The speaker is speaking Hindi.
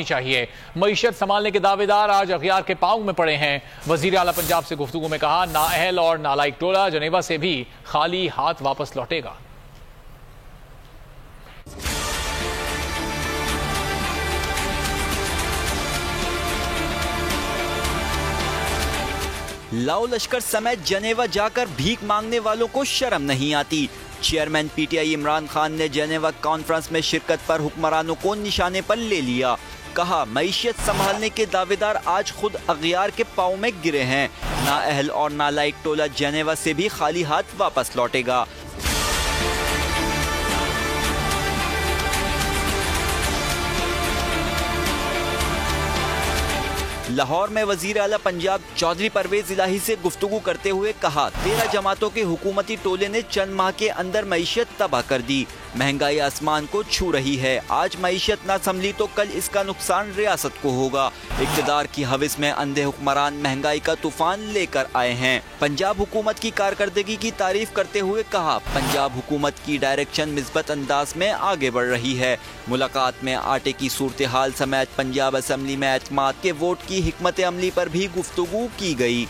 चाहिए। मईशत संभालने के दावेदार आज अखियार के पांव में पड़े हैं। वजीर आला पंजाब से गुफ्तगू में कहा, नाअहल और नालायक टोला जनेवा से भी खाली हाथ वापस लौटेगा। लाओ लश्कर समेत जनेवा जाकर भीख मांगने वालों को शर्म नहीं आती। चेयरमैन पीटीआई इमरान खान ने जेनेवा कॉन्फ्रेंस में शिरकत पर हुक्मरानों को निशाने पर ले लिया। कहा, मईशत संभालने के दावेदार आज खुद अखियार के पांव में गिरे हैं। नाअहल और नालायक टोला जेनेवा से भी खाली हाथ वापस लौटेगा। लाहौर में वजीर आला पंजाब चौधरी परवेज इलाही से गुफ्तगू करते हुए कहा, 13 जमातों के हुकूमती टोले ने चंद माह के अंदर मईशत तबाह कर दी। महंगाई आसमान को छू रही है। आज मईशत न संभली तो कल इसका नुकसान रियासत को होगा। इक़्तिदार की हविस में अंधे हुक्मरान महंगाई का तूफान लेकर आए हैं। पंजाब हुकूमत की कारकर्दगी की तारीफ करते हुए कहा, पंजाब हुकूमत की डायरेक्शन मिस्बत अंदाज में आगे बढ़ रही है। मुलाकात में आटे की सूरत हाल समेत पंजाब असम्बली में एतमाद के वोट की हिकमत अमली पर भी गुफ्तगू की गई।